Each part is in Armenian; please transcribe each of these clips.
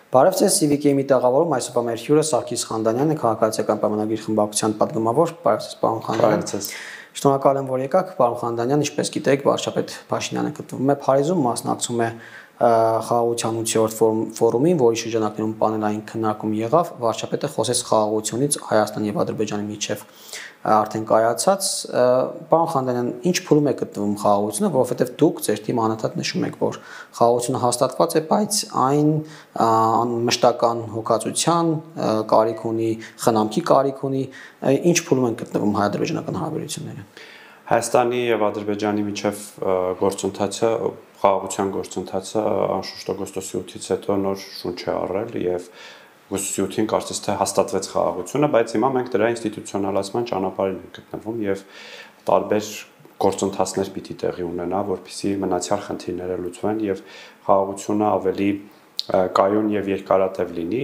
Բարև ձեզ, CVK-ի տեղավորում այսօրվա մեր հյուրը Սարգիս Խանդանյանն է, քաղաքացիական պայմանագրի խմբակցության պատգամավոր։ Բարև ձեզ, պարոն Խանդանյան։ Բարև ձեզ։ Շնորհակալ եմ, որ եկաք, պարոն Խանդանյան, ինչպես գիտեք, վարչապետ Փաշինյանը գտնվում է Փարիզում, մասնակցում է խաղաղության 8-րդ ֆորումին, որի շրջանակներում պանելային քննարկում եղավ, վարչապետը խոսեց խաղաղությունից Հայաստանի եւ Ադրբեջանի միջև արդեն կայացած։ Պարոն Խանդանյան, ինչ փուլում է գտնվում խաղաղությունը, որովհետեւ դուք ձեր թիմը անընդհատ նշում եք, որ խաղաղությունը հաստատված է, բայց այն մշտական հոգացության կարիք ունի, խնամքի կարիք ունի, ինչ փուլում են գտնվում հայ-ադրբեջանական հարաբերությունները։ Հայաստանի եւ Ադրբեջանի միջև գործընթացը, խաղաղության գործընթացը անշուշտ օգոստոսի 8-ից հետո նոր շունչ է առել եւ օգոստոսի 8-ին կարծես թե հաստատվեց խաղաղությունը, բայց հիմա մենք դրա ինստիտուցիոնալացման ճանապարհին ենք գտնվում եւ տարբեր գործընթացներ պիտի տեղի ունենա, որպեսզի մնացյալ խնդիրները լուծվեն եւ խաղաղությունը ավելի կայուն եւ երկարատև լինի։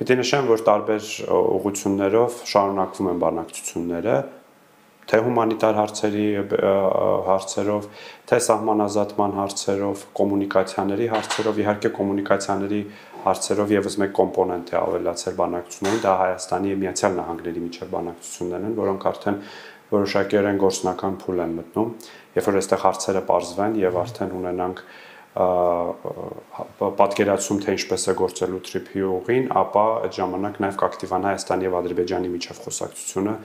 Պիտի նշեմ, որ տարբեր ուղղություններով շարունակվում են բանակցությունները, թե հումանիտար հարցերով, թե սահմանազատման հարցերով, կոմունիկացիաների հարցերով, իհարկե կոմունիկացիաների հարցերով եւս մեկ կոմպոնենտ է ավելացել բանակցություններին, դա Հայաստանի եւ Միացյալ Նահանգների միջև բանակցություններն են, որոնք արդեն որոշակիորեն գործնական փուլ են մտնում, երբ որ այստեղ հարցերը պարզվեն եւ արդեն ունենանք պատկերացում թե ինչպես է գործելու TTIP-ի ուղին, ապա այդ ժամանակ նաև կակտիվանա Հայաստանի եւ Ադրբեջանի միջև խոսակցությունը,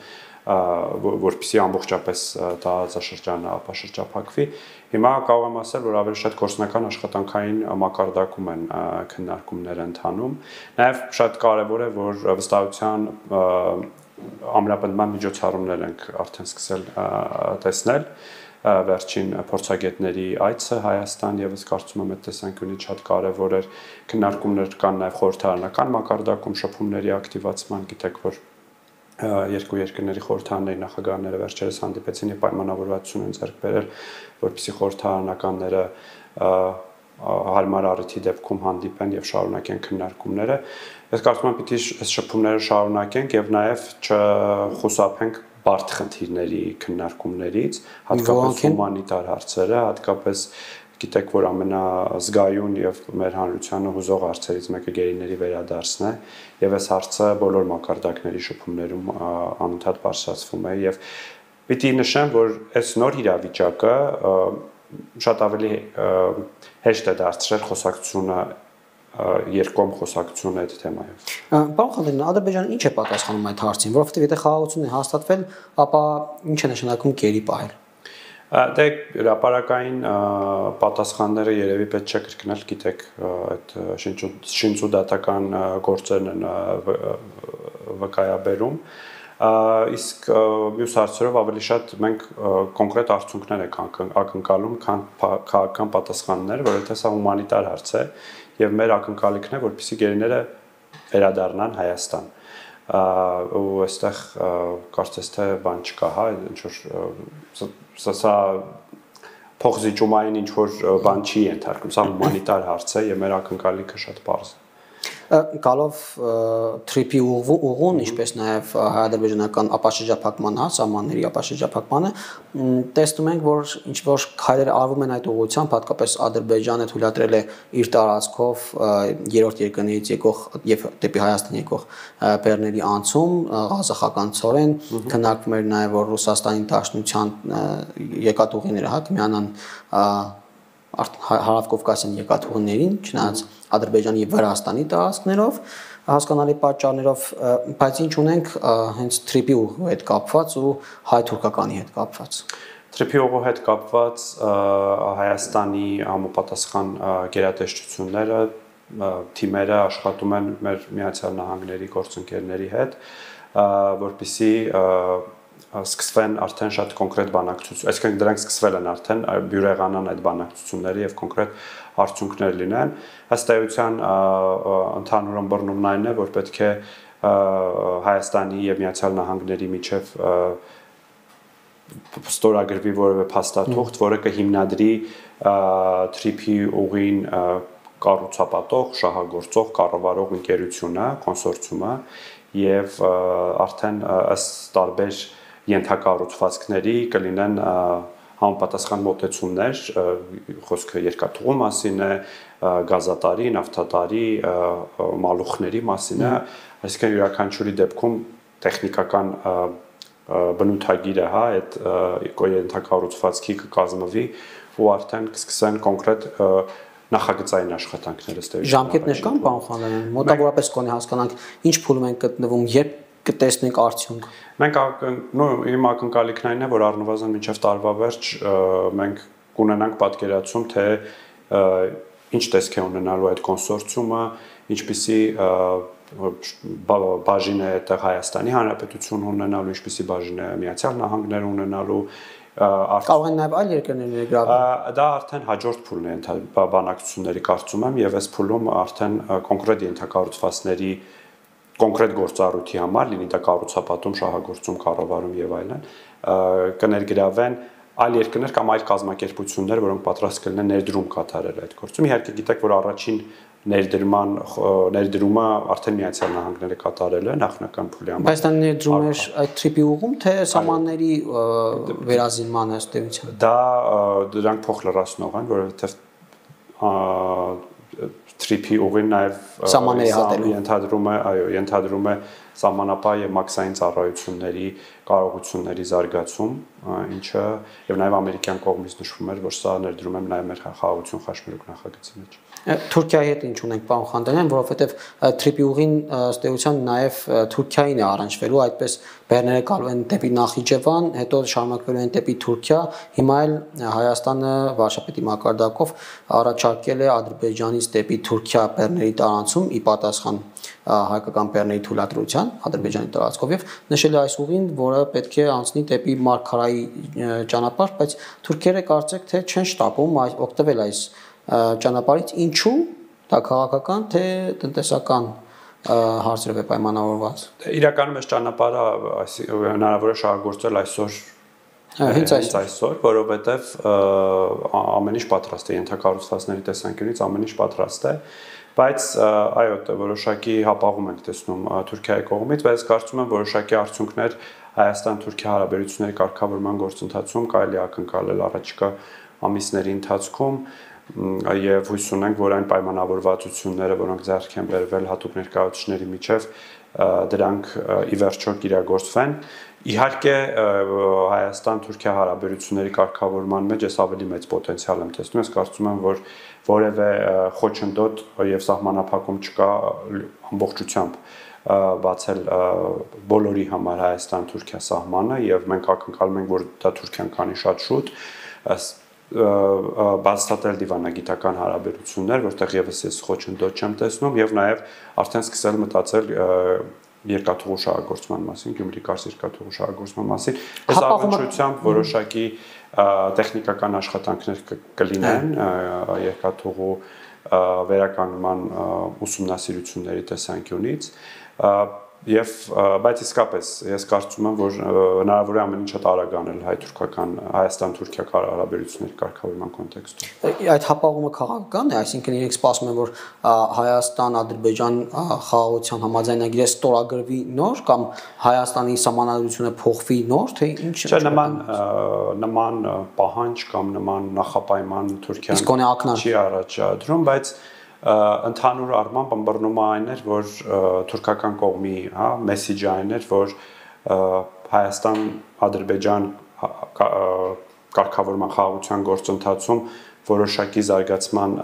որպեսզի ամբողջապես տարածաշրջանը ապաշրջափակվի։ Հիմա կարող եմ ասել, որ ավելի շատ գործնական աշխատանքային մակարդակում են քննարկումները ընթանում։ Նաև շատ կարևոր է, որ վստահության ամրապնդման միջոցառումներ ենք արդեն սկսել տեսնել։ Վերջին փորձագետների այցը Հայաստան եւս կարծում եմ այդ տեսանկյունից շատ կարևոր էր, քննարկումներ կան նաև խորհրդարանական մակարդակում շփումների ակտիվացման, գիտեք որ երկու երկրների խորհրդարանների նախագահները վերջերս հանդիպեցին եւ պայմանավորվածություն են ձեռք բերել, որպեսզի խորհրդարանականները հարմար առիթի դեպքում հանդիպեն եւ շարունակեն քննարկումները։ Ես կարծում եմ պիտի այս շփումները շարունակենք եւ նաև չխուսափենք բարդ խնդիրների քննարկումներից, հատկապես հումանիտար հարցերը, հատկապես գիտեք, որ ամենազգայուն եւ մեր հանրությանը հուզող հարցերից մեկը գերիների վերադարձն է, եւ այս հարցը բոլոր մակարդակների շփումներում անընդհատ բարձրացվում է եւ պիտի նշեմ, որ այս նոր իրավիճակը շատ ավելի հեշտ է դարձրել խոսակցությունը երկկողմ խոսակցությունը այդ թեմայով։ Պարոն Խանդանյան, Ադրբեջանը ինչ է պատասխանում այդ հարցին, որովհետև եթե խաղաղությունն է հաստատվել, ապա ինչ է նշանակում գերի պահել։ Դե հրապարակային պատասխանները երևի պետք չէ կրկնել, գիտեք, այդ շինծուդատական գործերն են վկայաբերում, իսկ մյուս հարցերով ավելի շատ մենք կոնկրետ արդյունքներ ենք ակնկալում, քան քաղաքական պատասխաններ, որովհետև սա հումանիտար հարց է եւ մեր ակնկալիքն է, որպեսզի գերիները վերադառնան Հայաստան։ Ու այստեղ կարծես թե բան չկա, հա, ինչ որ սա փոխզիջումային ինչ որ բան չի ենթարկում, սա հումանիտար հարց է եւ մեր ակնկալիքը շատ պարզ է։ Գալով TTIP-ի ուղուն, ինչպես նաև հայ-ադրբեջանական ապաշրջափակման սահմանների ապաշրջափակմանը, տեսնում ենք, որ ինչ որ քայլեր արվում են այդ ուղղությամբ, հատկապես Ադրբեջանը թույլատրել է իր տարածքով երրորդ երկրներից եկող եւ դեպի Հայաստան եկող բեռների անցում, ղազախականցորեն, քննարկվում էր նաև որ Ռուսաստանի Դաշնության եկատուղիները կմիանան հարավկովկասյան եկատուղիներին, չնայած Ադրբեջանի եւ Վրաստանի տարածքներով, հասկանալի պատճառներով, բայց ինչ ունենք հենց TTIP-ի ուղու հետ կապված ու հայ-թուրքականի հետ կապված։ TTIP-ի ուղու հետ կապված Հայաստանի համապատասխան գերատեսչությունները, թիմերը աշխատում են մեր Միացյալ Նահանգների գործընկերների հետ, որպեսզի սկսվեն արդեն շատ կոնկրետ բանակցություն, այսինքն դրանք սկսվել են արդեն բյուրեղանան այդ բանակցությունները եւ կոնկրետ արդյունքներ լինեն։ Ըստ էության ընդհանուր ըմբռնումն այն է, որ պետք է Հայաստանի եւ Միացյալ Նահանգների միջև ստորագրվի որևէ փաստաթուղթ, որը կհիմնադրի TTIP-ի ուղին կառուցապատող, շահագործող, կառավարող ընկերությունը, կոնսորցիումը եւ արդեն ըստ տարբեր ենթակառուցվածքների կլինեն համապատասխան մոտեցումներ, խոսքը երկաթուղու մասին է, գազատարի, նավթատարի, մալուխների մասին է, այսինքն յուրաքանչյուրի դեպքում տեխնիկական բնութագիրը, հա, այդ ենթակառուցվածքի կկազմվի ու արդեն կսկսեն կոնկրետ նախագծային աշխատանքները ստեղծել։ Ժամկետներ կան, պարոն Խանոյան, մոտավորապես կոնե հասկանանք, ինչ փուլում են գտնվում, երբ կտեսնենք արդյունք։ Մենք իմ ակնկալիքն այն է, որ առնվազն մինչև տարվա վերջ մենք կունենանք պատկերացում, թե ինչ տեսք է ունենալու այդ կոնսորցիումը, ինչպիսի բաժին է այդտեղ Հայաստանի Հանրապետություն ունենալու, ինչպիսի բաժին է Միացյալ Նահանգներ ունենալու, կարող են նաև այլ երկրներ ներգրավել։ Դա արդեն հաջորդ փուլն է բանակցությունների կարծում եմ, եւ այս փուլում արդեն կոնկրետ ենթակառուցվածքների կոնկրետ գործառույթի համար, լինի դա կառուցապատում, շահագործում, կառավարում եւ այլն, կներգրավեն այլ երկրներ կամ այլ կազմակերպություններ, որոնք պատրաստ կլինեն ներդրում կատարել այդ գործում։ Իհարկե գիտեք, որ առաջին ներդրումը արդեն Միացյալ Նահանգները կատարել է նախնական փուլի համար։ Բայց դա ներդրումներ այդ տրիպի ուղում, թե սահմանների վերազինման ըստ էության։ Դրանք փոխլրացնող են, որովհետեւ տրիպի ուղին նաև ենթադրում է սահմանապահ եւ մաքսային ծառայությունների կարողությունների զարգացում, ինչը եւ նաև ամերիկյան կողմից նշվում էր, որ սա ներդրում է նաև մեր խաղաղություն խաչմերուկ նախագծի մեջ։ Թուրքիայի հետ ինչ ունենք, պարոն Խանոյան, որովհետեւ տրիպի ուղին ըստ էության նաև Թուրքիային է առնչվելու, այդպես բեռները գալու են դեպի Նախիջևան, հետո շարունակվելու են դեպի Թուրքիա, հիմա էլ Հայաստանը վարչապետի մակարդակով առաջարկել է Ադրբեջանից դեպի Թուրքիա բեռների տարանցում ի պատասխան հայկական բեռների թույլատրության Ադրբեջանի տարածքով եւ նշել է այս ուղին, որը պետք է անցնի դեպի Մարգարայի ճանապարհ, բայց թուրքերը կարծեք թե չեն շտապում օգտվել այս ճանապարհից, ինչու դա քաղաքական թե տնտեսական հարցերով է պայմանավորված։ Իրականում այս ճանապարհը հնարավոր է շահագործել այսօր հենց այսօր, որովհետեւ ամեն ինչ պատրաստ է ենթակառուցվածքների տեսանկյունից, ամեն ինչ պատրաստ է, բայց այո, որոշակի հապաղում ենք տեսնում Թուրքիայի կողմից, բայց կարծում եմ որոշակի արդյունքներ Հայաստան-Թուրքիա հարաբերությունների կարգավորման գործընթացում կարելի է ակնկալել առաջիկա ամիսների ընթացքում եւ հույս ունենք, որ այն պայմանավորվածությունները, որոնք ձեռք են բերվել հատուկ ներկայացուցիչների միջև, դրանք ի վերջո կիրագործվեն։ Իհարկե Հայաստան-Թուրքիա հարաբերությունների կարգավորման մեջ ես ավելի մեծ պոտենցիալ եմ տեսնում, ես կարծում եմ, որ որևէ խոչընդոտ եւ սահմանափակում չկա ամբողջությամբ բացել բոլորի համար Հայաստան-Թուրքիա սահմանը եւ մենք ակնկալում ենք, որ դա Թուրքիան կանի շատ շուտ բացատրել դիվանագիտական հարաբերություններ, որտեղ եւս ես խոչընդոտ չեմ տեսնում եւ նաեւ արդեն սկսել մտածել երկաթուղու շահագործման մասին, Գյումրի-Կարս երկաթուղու շահագործման մասին։ Այս առնչությամբ որոշակի տեխնիկական աշխատանքներ կլինեն երկաթուղու վերականգնման ուսումնասիրությունների տեսանկյունից եւ բայց իսկապես ես կարծում եմ, որ հնարավոր է ամեն ինչը տարագանել հայ-թուրքական Հայաստան-Թուրքիա հարաբերությունների կարգավորման կոնտեքստում։ Այդ հապաղումը քաղաքական է, այսինքն իրենք սպասում են, որ Հայաստան-Ադրբեջան խաղաղության համաձայնագիրը ստորագրվի նոր կամ Հայաստանի սահմանադրությունը փոխվի նոր, թե ինչ։ Չէ, նման պահանջ կամ նման նախապայման Թուրքիան չի առաջադրում, բայց ընդհանուր առմամբ ըմբռնումը այն էր, որ թուրքական կողմի, հա, մեսեջը այն էր, որ Հայաստան-Ադրբեջան կարգավորման խաղաղության գործընթացում որոշակի զարգացման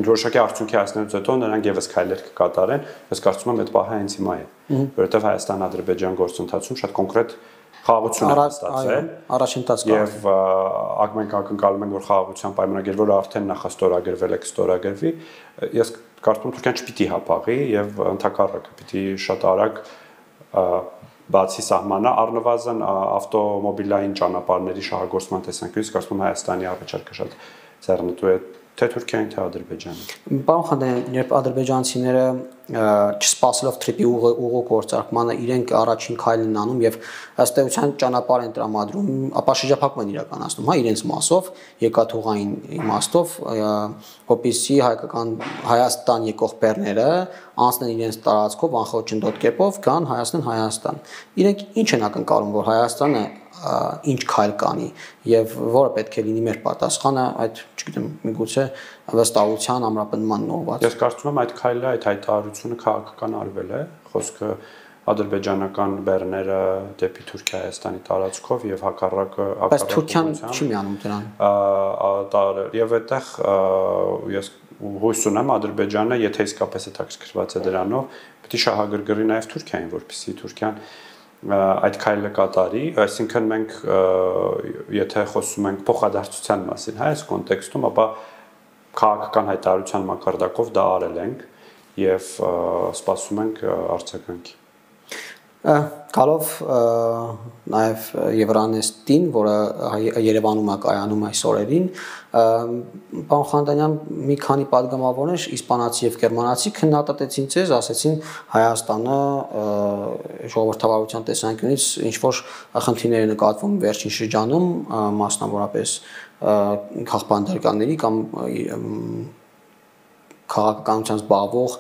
որոշակի արդյունքի հասնելուց հետո նրանք եւս քայլեր կկատարեն, ես կարծում եմ այդ պահը հենց հիմա է, որովհետեւ Հայաստան-Ադրբեջան գործընթացում շատ կոնկրետ խաղաղություն է ստացել առաջընթաց կա եւ մենք ակնկալում ենք, որ խաղաղության պայմանագիր, որը արդեն նախաստորագրվել է, կստորագրվի, ես կարծում եմ Թուրքիան չպիտի հապաղի եւ ընդհակառակը պիտի շատ արագ բացի սահմանը, առնվազն ավտոմոբիլային ճանապարհների շահագործման տեսանկյունից կարծում եմ Հայաստանի առաջարկը շատ ձեռնտու է թե Թուրքիային, թե Ադրբեջանը։ Պարոն Խանոյան, երբ ադրբեջանցիները չսպասելով թրիպի ուղու գործարկմանը իրենք առաջին քայլն են անում եւ ըստ էության ճանապարհ են տրամադրում, ապա շրջափակում են իրականացնում, հա, իրենց մասով, եկաթուղային իմաստով, որպեսզի Հայաստան եկող բեռները անցնեն իրենց տարածքով անխոչնդոտ կերպով գան Հայաստան։ Իրենք ինչ են ակնկալում, որ Հայաստանը ինչ քայլ կանի եւ որը պետք է լինի մեր պատասխանը այդ, չգիտեմ, միգուցե վստահության ամրապնդման նորված։ Ես կարծում եմ այդ քայլը, այդ հայտարարությունը քաղաքական արվել է, խոսքը ադրբեջանական բեռները դեպի Թուրքիա-Հայաստանի տարածքով եւ հակառակը Բայց Թուրքիան չի միանում դրան։ Եվ այդտեղ ես հույս ունեմ Ադրբեջանը, եթե իսկապես հետաքրքրված է դրանով, պետք է շահագրգռի նաեւ Թուրքիային, որպեսզի Թուրքիան այդ քայլը կատարի, այսինքն մենք եթե խոսում ենք փոխադարձության մասին, հա, այս կոնտեքստում, ապա քաղաքական հայտարարության մակարդակով դա արել ենք եւ սպասում ենք արձագանքի։ Գալով նաև Եվրանեստին, որը Երևանում է կայանում այս օրերին, պարոն Խանոդանյան մի քանի падգամավորներ իսպանացի եւ գերմանացի քննադատեցին ձեզ, ասեցին Հայաստանը ժողովրդավարության տեսանկյունից ինչ որ խնդիրներ նկատվում վերջին շրջանում, մասնավորապես քաղաքապետարանների կամ քաղաքականությամբ զբաղվող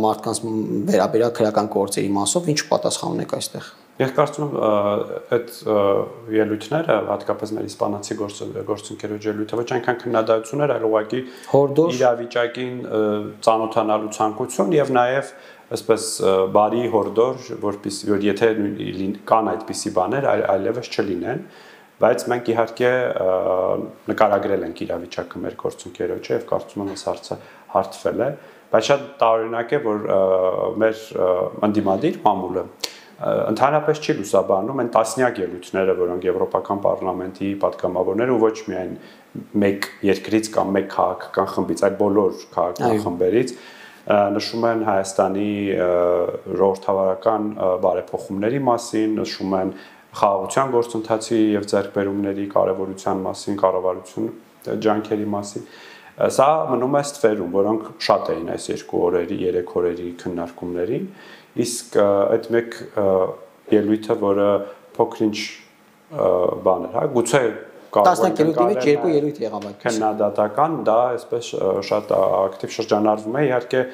մարդկանց վերաբերյալ քրեական գործերի մասով ինչ պատասխան ունեք այստեղ։ Ես կարծում եմ այդ ելույթները, հատկապես մեր իսպանացի գործընկերոջ ելույթը, ոչ այնքան քննադատություն էր, այլ ուղղակի իրավիճակին ծանոթանալու ցանկություն եւ նաեւ այսպես բարի հորդոր, որպեսզի որ եթե կան այդպիսի բաներ, այլևս չլինեն, բայց մենք իհարկե նկարագրել ենք իրավիճակը մեր գործընկերոջը եւ կարծում եմ այս հարցը հարթվել է, բայց շատ տարօրինակ է, որ մեր ընդդիմադիր մամուլը ընդհանրապես չի լուսաբանում այն տասնյակ ելույթները, որոնք Եվրոպական պարլամենտի պատգամավորները ու ոչ միայն մեկ երկրից կամ մեկ քաղաքական խմբից, այլ բոլոր քաղաքական խմբերից նշում են Հայաստանի ժողովրդավարական բարեփոխումների մասին, նշում են խաղաղության գործընթացի եւ ձեռքբերումների կարեւորության մասին, կառավարություն ջանքերի մասին։ Սա մնում է ստվերում, որոնք շատ էին այս 2 օրերի, 3 օրերի քննարկումներին, իսկ այդ մեկ ելույթը, որը փոքրինչ բան էր, հա, գուցե կարող է 10 ելույթի մեջ 2 ելույթ եղավ այդ քննադատական, դա այսպես շատ ակտիվ շրջանառվում է, իհարկե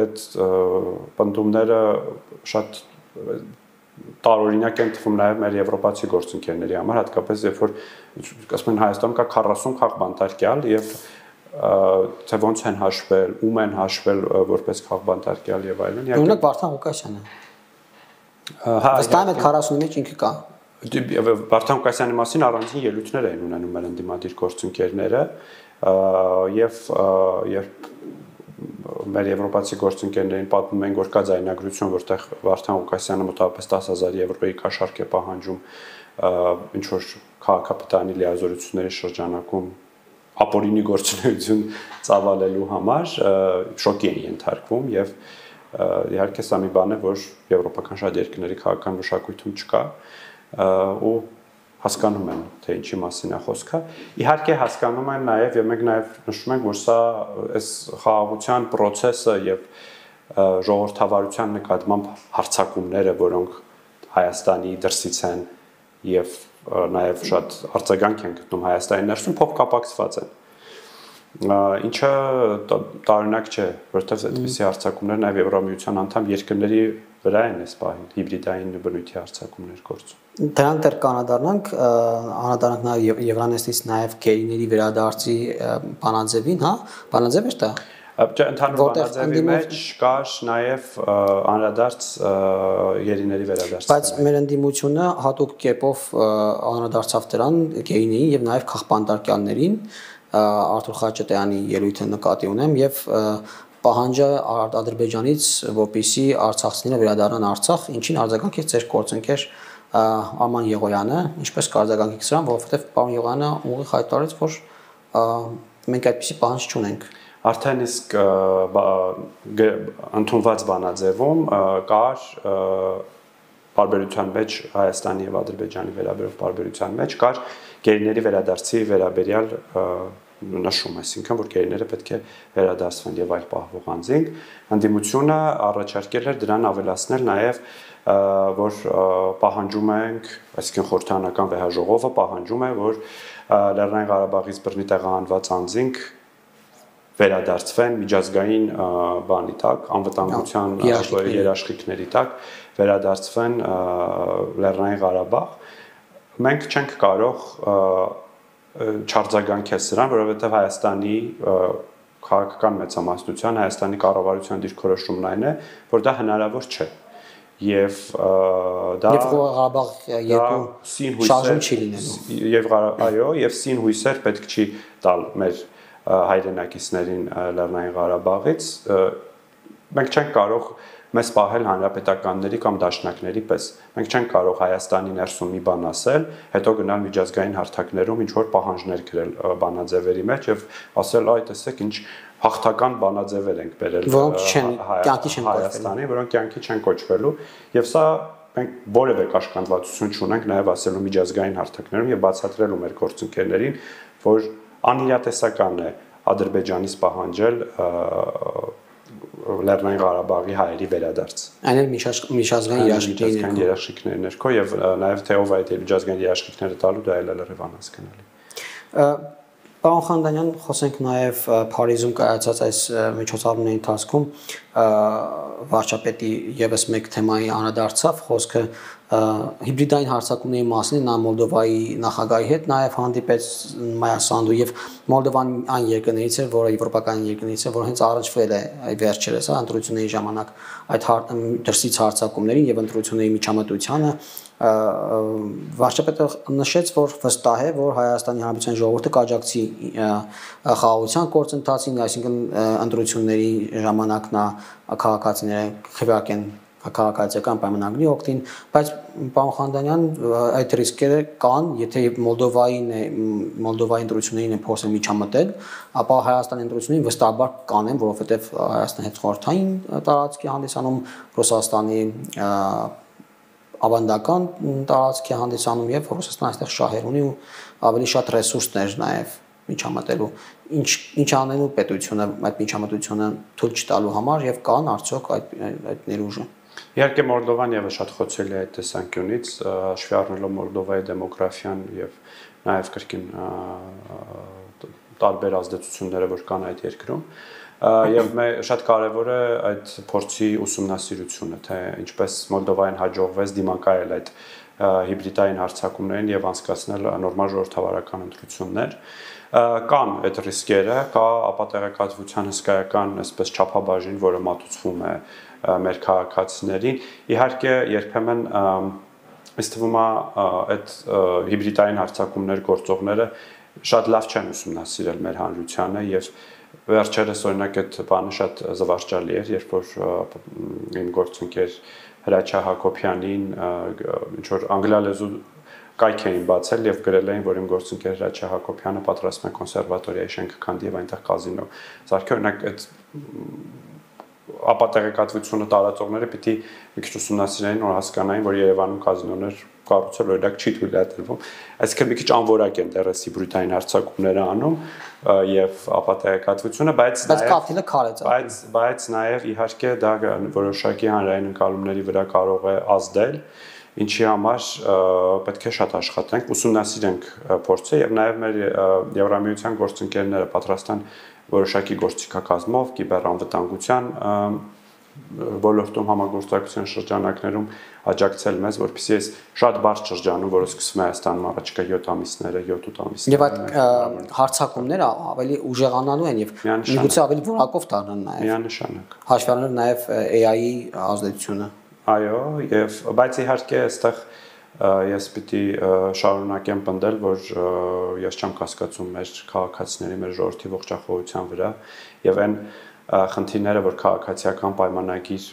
այդ պնդումները շատ տարօրինակ են թվում նաև մեր եվրոպացի գործընկերների համար, հատկապես երբ որ ասում են Հայաստանում կա 40 քաղբանտարկյալ եւ թե ոնց են հաշվել, ում են հաշվել որպես քաղբանտարկյալ եւ այլն։ Օրինակ Վարդան Ղուկասյանը։ Հա, վստահ եմ 40-ի մեջ ինքը կա։ Վարդան Ղուկասյանի մասին առանձին ելույթներ էին ունենում մեր ընդդիմադիր գործընկերները եւ մեր եվրոպացի գործընկերներին պատմում են, որ կա ձայնագրություն, որտեղ Վարդան Ղուկասյանը մոտավորապես 10,000 եվրոյի կաշառք է պահանջում ինչ որ քաղաքապետարանի լիազորությունների շրջանակում ապօրինի գործունեություն ծավալելու համար, շոկի են ենթարկվում եւ իհարկե սա մի բան է, որ եվրոպական շատ երկրների քաղաքական մշակույթում չկա ու հասկանում են, թե ինչի մասին է խոսքը։ Իհարկե հասկանում են նաև եւ մենք նաև նշում ենք, որ սա այս խաղաղության process-ը եւ ժողովրդավարության նկատմամբ հարձակումները, որոնք Հայաստանի դրսից են եւ նաև շատ արձագանք են գտնում Հայաստանի ներսում, փոխկապակցված են։ Ինչը տարօրինակ չէ, որովհետեւ այդպիսի հարձակումներ նաև Եվրամիության անդամ երկրների վրա են այս պահին հիբրիդային բնույթի հարձակումներ գործում։ Դրանք դեռ կանադառնանք, անդրադառնանք նաև Եվրանեստից նաև գերիների վերադարձի բանաձևին, հա, բանաձև էր դա։ Ընդհանուր բանաձևի մեջ կար նաև անդրադարձ գերիների վերադարձ։ Բայց մեր ընդդիմությունը հատուկ կերպով անդրադարձավ դրան գերիներին եւ նաև քաղբանտարկյալներին, Արթուր Խաչատրյանի ելույթը նկատի ունեմ եւ պահանջը Ադրբեջանից, որպեսզի արցախցիները վերադառնան Արցախ, ինչին արձագանքեց ձեր գործընկեր Արման Եղոյանը, ինչպես կարձագանքեք սրան, որովհետև պարոն Եղոյանը ուղիղ հայտարարեց, որ մենք այդպիսի պահանջ չունենք։ Արդեն իսկ ընդունված բանաձևում կար բարբերության մեջ Հայաստանի եւ Ադրբեջանի վերաբերող բարբերության մեջ կար գերիների վերադարձի վերաբերյալ նշում, այսինքն որ գերիները պետք է վերադասվեն եւ այլ պահվող անձինք։ Հանդիմությունը առաջարկել էր դրան ավելացնել նաեւ որ պահանջում ենք, այսինքն խորհրդարանական վեհաժողովը պահանջում է, որ Լեռնային Ղարաբաղից բռնի տեղահանված անձինք վերադարձվեն միջազգային բանի տակ, անվտանգության երաշխիքների տակ, վերադարձվեն Լեռնային Ղարաբաղ։ Մենք չենք կարող չարձագանքել սրան, որովհետև Հայաստանի քաղաքական մեծամասնության, Հայաստանի կառավարության դիրքորոշումն այն է, որ դա հնարավոր չէ։ Եվ դա Ղարաբաղ երկու շարժում չի լինելու։ Եվ այո, եւ սին հույսեր պետք չի տալ մեր հայրենակիցներին Լեռնային Ղարաբաղից, մենք չենք կարող մեզ պահել հանրապետականների կամ դաշնակների պես։ Մենք չենք կարող Հայաստանի ներսում մի բան ասել, հետո գնալ միջազգային հարթակներում ինչ որ պահանջներ գրել բանաձևերի մեջ եւ ասել, այ տեսեք ինչ հաղթական բանաձևեր ենք բերել Հայաստանի, որոնք կյանքի չեն կոչվելու, եւ սա մենք որևէ կաշկանդվածություն չունենք նաեւ ասելու միջազգային հարթակներում եւ բացատրելու մեր գործընկերներին, որ անիրատեսական է Ադրբեջանից պահանջել Լեռնային Ղարաբաղի հայերի վերադարձ։ Այն էլ միջազգային երաշխիքների ներքո եւ նաեւ թե ով այդ միջազգային երաշխիքները տալու դա էլ լրիվ անհասկանալի։ Պարոն Խանդանյան, խոսենք նաև Փարիզում կայացած այս միջոցառումների ընթացքում վարչապետի եւս մեկ թեմայի անդրադարձավ խոսքը հիբրիդային հարձակումների մասին, նա Մոլդովայի նախագահի հետ նաև հանդիպեց Մայա Սանդու եւ Մոլդովան այն երկրներից էր, որը եվրոպական երկրներից է, որ հենց առնչվել է վերջերս ընտրությունների ժամանակ այդ դրսից հարձակումներին եւ ընտրությունների միջամտությանը վարչապետը նշեց, որ վստահ է, որ Հայաստանի Հանրապետության ժողովուրդը կաջակցի խաղաղության գործընթացին, այսինքն ընտրությունների ժամանակ նա քաղաքացիները քվեարկեն քաղաքացիական պայմանագրի օգտին, բայց պարոն Խանդանյան, այդ ռիսկերը կան, եթե Մոլդովայի ընտրություններին են փորձել միջամտել, ապա Հայաստանի ընտրություններին վստահաբար կանեն, որովհետև Հայաստանի հետ խորհրդային տարածքի հանդիսանում, Ռուսաստանի ավանդական տարածքի հանդիսանում եւ Ռուսաստանը այստեղ շահեր ունի ու ավելի շատ ռեսուրսներ նաեւ միջամտելու ինչ անելու պետությունը այդ միջամտությունը թույլ չտալու համար եւ կան արդյոք այդ ներուժը։ Իհարկե Մոլդովան եւս շատ խոցելի է այդ տեսանկյունից, հաշվի առնելով Մոլդովայի դեմոգրաֆիան եւ նաեւ կրկին տարբեր ազդեցությունները, որ կան այդ երկրում։ Եվ շատ կարևոր է այդ փորձի ուսումնասիրությունը, թե ինչպես Մոլդովային հաջողվեց դիմակայել այդ հիբրիդային հարձակումներին եւ անցկացնել նորմալ ժողովրդավարական ընտրություններ։ Կան այդ ռիսկերը, կա ապատեղեկատվության հսկայական այսպես չափաբաժին, որը մատուցվում է մեր քաղաքացիներին։ Իհարկե, երբեմն ինձ թվում է այդ հիբրիդային հարձակումներ գործողները շատ լավ չեն ուսումնասիրել մեր հանրությանը եւ վերջերս օրինակ այդ բանը շատ զվարճալի էր, երբ որ իմ գործընկեր Հրաչյա Հակոբյանին ինչ որ անգլիալեզու կայք էին բացել եւ գրել էին, որ իմ գործընկեր Հրաչյա Հակոբյանը պատրաստում է կոնսերվատորիայի շենքը քանդի եւ այնտեղ կազինո։ Սարքի օրինակ այդ ապատեղեկատվությունը տարածողները պիտի մի քիչ ուսումնասիրեին, որ հասկանային, որ Երևանում կազինոներ կառուցել օրինակ չի թույլատրվում։ Այսինքն մի քիչ անորակ են դեռ հիբրիդային հարձակումները անում եւ ապատեղեկատվությունը, բայց կաթիլը քարեց։ Բայց նաեւ իհարկե դա որոշակի հանրային ընկալումների վրա կարող է ազդել, ինչի համար պետք է շատ աշխատենք, ուսումնասիրենք փորձը եւ նաեւ մեր Եվրամիության գործընկերները պատրաստ են որոշակի գործիքակազմով կիբերանվտանգության ոլորտում համագործակցության շրջանակներում աջակցել մեզ, որպեսզի այս շատ բարձր շրջանում, որը սկսվում է Հայաստանում առաջիկա 7 ամիսները, 7-8 ամիսները։ Եվ այդ հարձակումները ավելի ուժեղանալու են եւ միգուցե ավելի որակով դառնան նաեւ։ Միանշանակ։ Հաշվի առնելով նաեւ AI-ի ազդեցությունը։ Այո, եւ բայց իհարկե այստեղ ես պիտի շարունակեմ պնդել, որ ես չեմ կասկածում մեր քաղաքացիների, մեր ժողովրդի ողջախոհության վրա եւ այն խնդիրները, որ քաղաքացիական պայմանագիր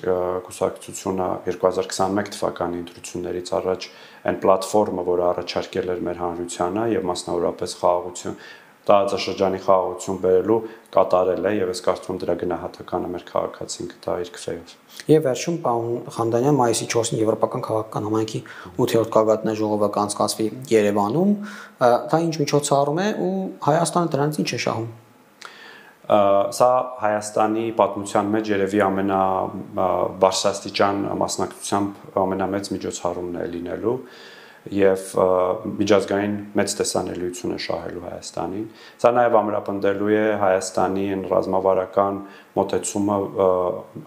կուսակցությունը 2021 թվականի ընտրություններից առաջ այն պլատֆորմը, որը առաջարկել էր մեր հանրությանը եւ մասնավորապես խաղաղություն տարածաշրջանի խաղաղություն բերելու կատարել է եւ ես կարծում եմ դրա գնահատականը մեր քաղաքացին կտա իր քվեով։ Եվ վերջում պարոն Խանդանյան մայիսի 4-ին Եվրոպական քաղաքական համայնքի 8-րդ կարգավորման ժողովը կանցկացվի Երևանում, դա ինչ միջոցառում է ու Հայաստանը դրանից ինչ է շահում։ Սա Հայաստանի պատմության մեջ երևի ամենաբարձրաստիճան մասնակցությամբ ամենամեծ միջոցառումն է լինելու եւ միջազգային մեծ տեսանելիություն է շահելու Հայաստանին։ Սա նաեւ ամրապնդելու է Հայաստանի ռազմավարական մոտեցումը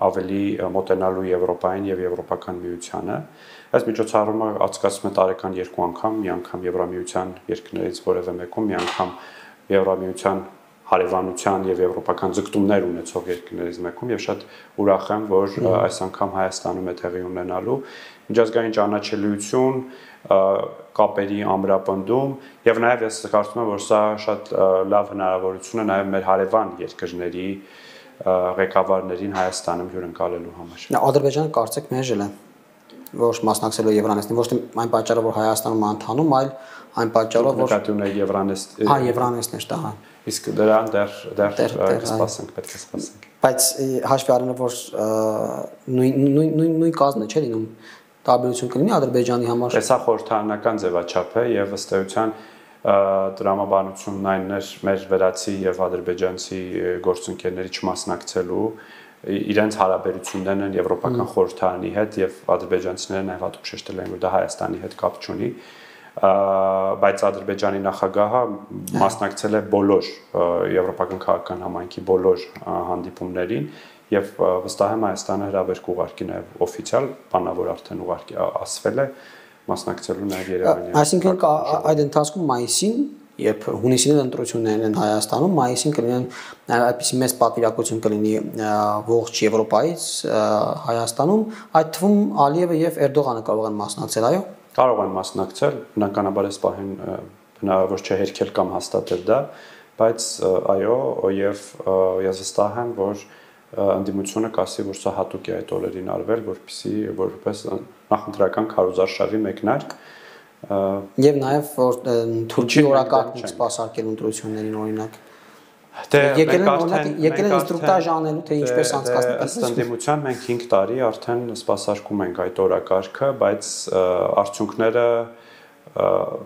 ավելի մոտենալու Եվրոպային եւ Եվրոպական միությանը։ Այս միջոցառումը անցկացվում է տարեկան 2 անգամ, մի անգամ Եվրամիության երկրներից որևէ մեկում, մի անգամ Եվրամիության հարևանության եւ եվրոպական ձգտումներ ունեցող երկրներից մեկում եւ շատ ուրախ եմ, որ այս անգամ Հայաստանում է տեղի ունենալու միջազգային ճանաչելիություն, կապերի ամրապնդում եւ նաեւ ես կարծում եմ, որ սա շատ լավ հնարավորություն է նաեւ մեր հարևան երկրների ղեկավարներին Հայաստանում հյուրընկալելու համար։ Ադրբեջանը կարծեք մերժել է, որ մասնակցելու Եվրանեստին, ոչ թե այն պատճառով, որ Հայաստանում անդանում, այլ այն պատճառով, որ Եվրանեստ։ Հա, Եվրանեստն է, դա։ Իսկ դրան դեռ կսպասենք, պետք է սպասենք։ Բայց հաշվի առնելով, որ նույն կազմն է, չէ՞ լինում, տարբերություն կլինի Ադրբեջանի համար։ Սա խորհրդարանական ձևաչափ է եւ ըստ էության տրամաբանությունն այն էր մեր վերացի եւ ադրբեջանցի գործընկերների չմասնակցելու իրենց հարաբերություններն են եվրոպական խորհրդարանի հետ եւ ադրբեջանցիները նաեւ հատուկ շեշտել են, որ դա Հայաստանի հետ կապ չունի, բայց Ադրբեջանի նախագահը մասնակցել է բոլոր եվրոպական քաղաքական համայնքի բոլոր հանդիպումներին եւ վստահ եմ Հայաստանը հրավերք ուղարկի նաեւ օֆիցիալ բանավոր արդեն ուղարկի ասվել է մասնակցելու նաեւ Երևանի։ Այսինքն այդ ընթացքում մայիսին, երբ հունիսին ընտրություններն են Հայաստանում, մայիսին կլինեն այդպիսի մեծ պատվիրակություն կլինի ողջ Եվրոպայից Հայաստանում, այդ թվում Ալիևը եւ Էրդողանը կարող են մասնակցել, այո։ Կարող են մասնակցել, բնականաբար այս պահին հնարավոր չէ հերքել կամ հաստատել դա, բայց այո, եւ ես վստահ եմ, որ ընդդիմությունը կասի, որ սա հատուկ է այդ օրերին արվել, որպեսզի որպես նախընտրական քարոզարշավի մեկնարկ եւ նաեւ որ Թուրքի օրակարգն սպասարկել ընտրություններին օրինակ։ Եկել են ինստրուկտաժ անելու, թե ինչպես անցկացնել։ Ըստ ընդդիմության մենք 5 տարի արդեն սպասարկում ենք այդ օրակարգը, բայց արդյունքները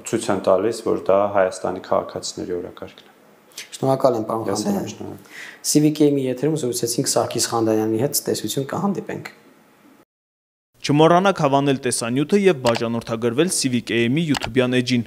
ցույց են տալիս, որ դա Հայաստանի քաղաքացիների օրակարգն է։ Շնորհակալ եմ, պարոն Խանդանյան։ CVK-ի եթերում զրուցեցինք Սարգիս Խանդանյանի հետ, տեսություն կհանդիպենք։ Չմոռանաք հավանել տեսանյութը եւ բաժանորդագրվել CVK-ի YouTube-յան էջին։